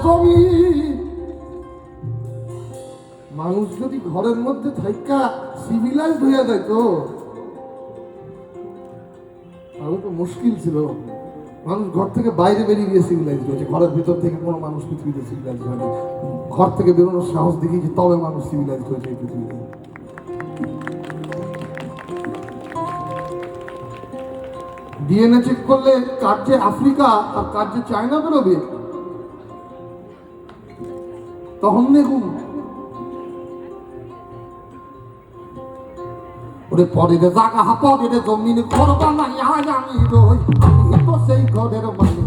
জমিন। মানুষ যদি ঘরের মধ্যে থাইকা সিভিলাইজড হইয়া যাইত তাহলে তো মুশকিল ছিল। মানুষ ঘর থেকে বাইরে বেরিয়ে গিয়ে সিভিলাইজ হয়েছে, ঘরের ভিতর থেকে কোনো মানুষ পৃথিবীতে সিভিলাইজ হয়নি। ঘর থেকে বেরোনোর সাহস দেখিয়েছে, তবে মানুষ সিভিলাইজ হয়েছে এই পৃথিবীতে। ডিএনএ চেক করলে কার যে আফ্রিকা আর কার যে চায়না বেরোবে তখন দেখুন। ওরে পরে জাগা পরে জমিন ঘর বানাই আমি রই, আমি তো সেই ঘরের মালিক।